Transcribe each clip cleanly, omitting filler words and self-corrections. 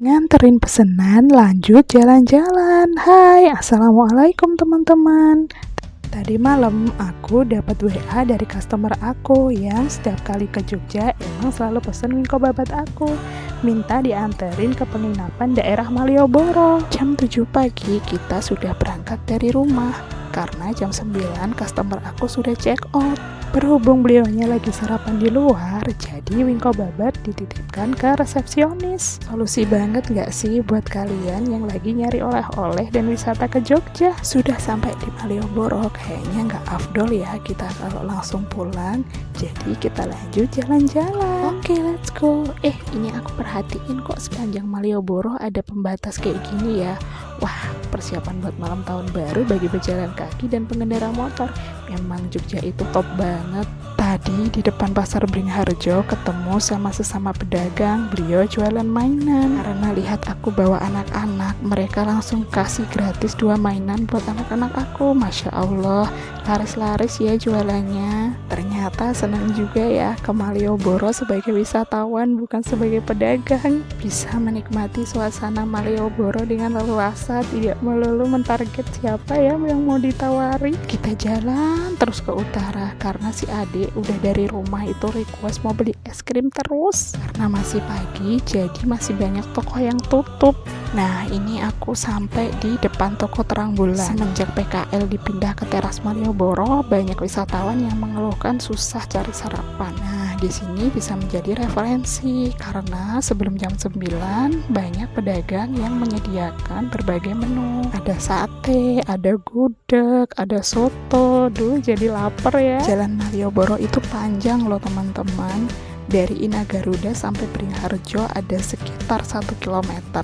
Nganterin pesenan, lanjut jalan-jalan. Hai, assalamualaikum teman-teman. Tadi malam aku dapat WA dari customer aku yang setiap kali ke Jogja emang selalu pesen wingko babat aku. Minta dianterin ke penginapan daerah Malioboro. Jam 7 pagi kita sudah berangkat dari rumah. Karena jam 9 customer aku sudah check out. Berhubung beliaunya lagi sarapan di luar, jadi wingko babat dititipkan ke resepsionis. Solusi banget gak sih buat kalian yang lagi nyari oleh-oleh dan wisata ke Jogja? Sudah sampai di Malioboro, kayaknya gak afdol ya kita kalau langsung pulang. Jadi kita lanjut jalan-jalan. Oke, let's go. Ini aku perhatiin kok sepanjang Malioboro ada pembatas kayak gini ya. Wah, persiapan buat malam tahun baru bagi pejalan kaki dan pengendara motor. Memang Jogja itu top banget. Tadi di depan pasar Beringharjo ketemu sama sesama pedagang, beliau jualan mainan. Karena lihat aku bawa anak-anak, mereka langsung kasih gratis 2 mainan buat anak-anak aku. Masya Allah, laris-laris ya jualannya. Ternyata senang juga ya ke Malioboro sebagai wisatawan bukan sebagai pedagang. Bisa menikmati suasana Malioboro dengan leluasa, tidak melulu mentarget siapa ya yang mau ditawari. Kita jalan terus ke utara karena si adik udah dari rumah itu request mau beli es krim terus. Karena masih pagi jadi masih banyak toko yang tutup. Nah, ini aku sampai di depan toko Terang Bulan. Semenjak PKL dipindah ke teras Malioboro, banyak wisatawan yang mengeluhkan susah cari sarapan. Nah, di sini bisa menjadi referensi karena sebelum jam 9 banyak pedagang yang menyediakan berbagai menu. Ada sate, ada gudeg, ada soto. Duh, jadi lapar ya. Jalan Malioboro itu panjang loh teman-teman. Dari Inagaruda sampai Beringharjo ada sekitar 1 km.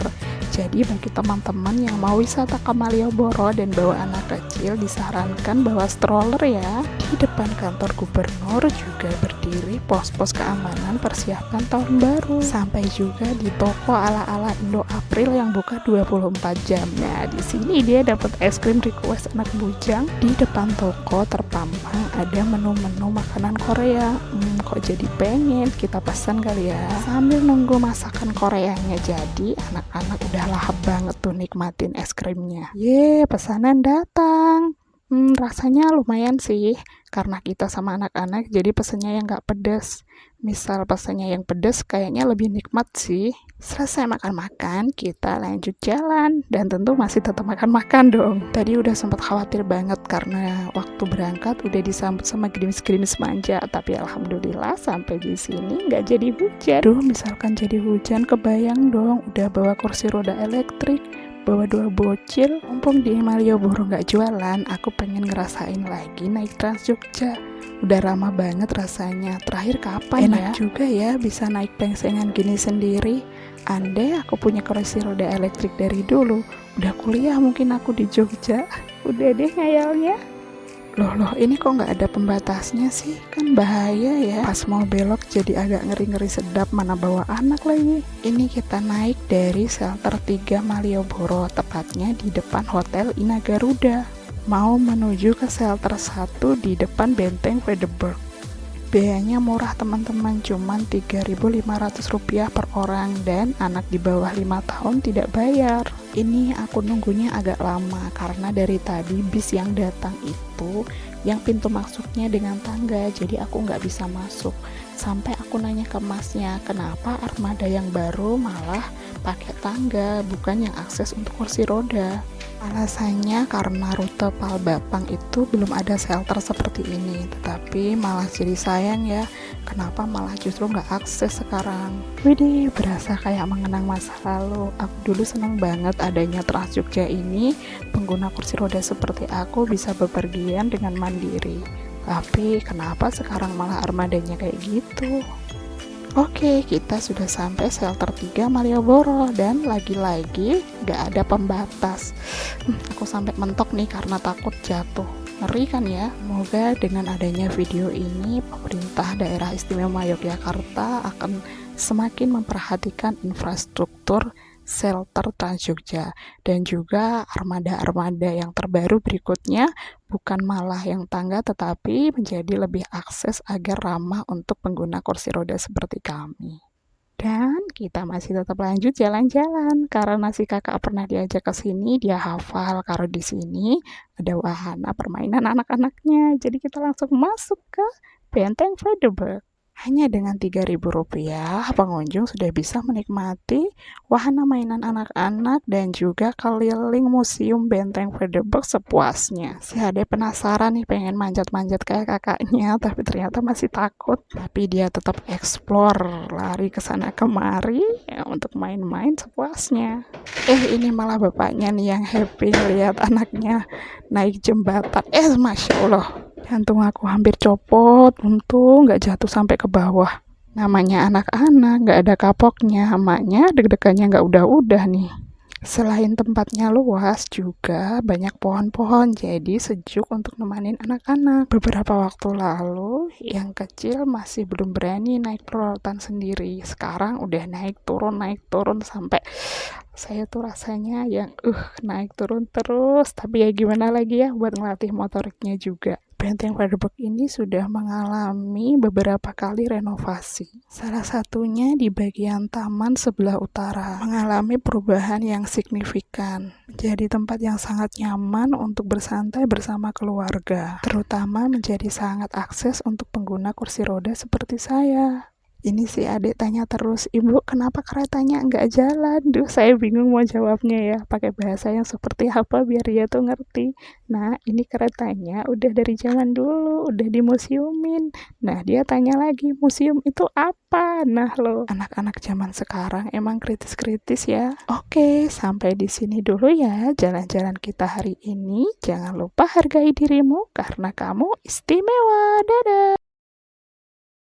Jadi bagi teman-teman yang mau wisata ke Malioboro dan bawa anak kecil disarankan bawa stroller ya. Di depan kantor gubernur juga berdiri pos-pos keamanan persiapan tahun baru. Sampai juga di toko ala-ala Indo April yang buka 24 jam. Nah, di sini dia dapat es krim request anak bujang. Di depan toko terpampang ada menu-menu makanan Korea. Kok jadi pengen kita pesan kali ya. Sambil nunggu masakan Koreanya jadi, anak-anak udah lahap banget tuh nikmatin es krimnya. Pesanan datang. Rasanya lumayan sih, karena kita sama anak-anak jadi pesennya yang gak pedes. Misal pesennya yang pedes kayaknya lebih nikmat sih. Selesai makan-makan, kita lanjut jalan. Dan tentu masih tetap makan-makan dong. Tadi udah sempat khawatir banget karena waktu berangkat udah disambut sama gerimis-gerimis manja. Tapi alhamdulillah sampai di sini nggak jadi hujan. Duh, misalkan jadi hujan kebayang dong. Udah bawa kursi roda elektrik, bawa 2 bocil. Mumpung di Malioboro nggak jualan, aku pengen ngerasain lagi naik Trans Jogja. Udah ramah banget rasanya. Terakhir kapan ya? Enak juga ya bisa naik pengsengan gini sendiri. Andai aku punya kursi roda elektrik dari dulu, udah kuliah mungkin aku di Jogja. Udah deh ngayalnya. Loh, ini kok nggak ada pembatasnya sih? Kan bahaya ya. Pas mau belok jadi agak ngeri-ngeri sedap, mana bawa anak lagi. Ini kita naik dari shelter 3 Malioboro, tepatnya di depan Hotel Inagaruda. Mau menuju ke shelter 1 di depan Benteng Vredenburg. Biayanya murah teman-teman, cuman Rp3.500 per orang dan anak di bawah 5 tahun tidak bayar. Ini aku nunggunya agak lama karena dari tadi bis yang datang itu yang pintu masuknya dengan tangga, jadi aku nggak bisa masuk. Sampai aku nanya ke masnya, kenapa armada yang baru malah pakai tangga, bukan yang akses untuk kursi roda. Alasannya karena rute Palbapang itu belum ada shelter seperti ini, tetapi malah jadi sayang ya, kenapa malah justru nggak akses sekarang. Widih, berasa kayak mengenang masa lalu. Aku dulu senang banget adanya Trans Jogja ini, pengguna kursi roda seperti aku bisa bepergian dengan mandiri. Tapi kenapa sekarang malah armadanya kayak gitu? Oke, kita sudah sampai shelter 3 Malioboro dan lagi-lagi gak ada pembatas. Aku sampai mentok nih karena takut jatuh. Ngeri kan ya? Semoga dengan adanya video ini pemerintah daerah istimewa Yogyakarta akan semakin memperhatikan infrastruktur shelter Trans Jogja dan juga armada-armada yang terbaru berikutnya bukan malah yang tangga tetapi menjadi lebih akses agar ramah untuk pengguna kursi roda seperti kami. Dan kita masih tetap lanjut jalan-jalan. Karena si kakak pernah diajak ke sini, dia hafal kalau di sini ada wahana permainan anak-anaknya. Jadi kita langsung masuk ke Benteng Frederberg. Hanya dengan Rp3.000, pengunjung sudah bisa menikmati wahana mainan anak-anak dan juga keliling museum Benteng Frederberg sepuasnya. Si Ade penasaran nih, pengen manjat-manjat kayak kakaknya, tapi ternyata masih takut. Tapi dia tetap explore, lari ke sana kemari ya, untuk main-main sepuasnya. Ini malah bapaknya nih yang happy lihat anaknya naik jembatan. Masya Allah, jantung aku hampir copot, untung nggak jatuh sampai ke bawah. Namanya anak-anak, nggak ada kapoknya, emaknya deg-degannya nggak udah-udah nih. Selain tempatnya luas, juga banyak pohon-pohon, jadi sejuk untuk nemanin anak-anak. Beberapa waktu lalu, yang kecil masih belum berani naik peralatan sendiri. Sekarang udah naik turun, sampai saya tuh rasanya yang naik turun terus. Tapi ya gimana lagi ya, buat ngelatih motoriknya juga. Benteng Frederberg ini sudah mengalami beberapa kali renovasi. Salah satunya di bagian taman sebelah utara, mengalami perubahan yang signifikan. Jadi tempat yang sangat nyaman untuk bersantai bersama keluarga, terutama menjadi sangat akses untuk pengguna kursi roda seperti saya. Ini si adik tanya terus, "Ibu, kenapa keretanya nggak jalan?" Duh, saya bingung mau jawabnya ya, pakai bahasa yang seperti apa biar dia tuh ngerti. Nah, ini keretanya udah dari zaman dulu, udah dimuseumin. Nah, dia tanya lagi, museum itu apa? Nah lo, anak-anak zaman sekarang emang kritis-kritis ya. Oke, sampai di sini dulu ya jalan-jalan kita hari ini. Jangan lupa hargai dirimu karena kamu istimewa. Dadah!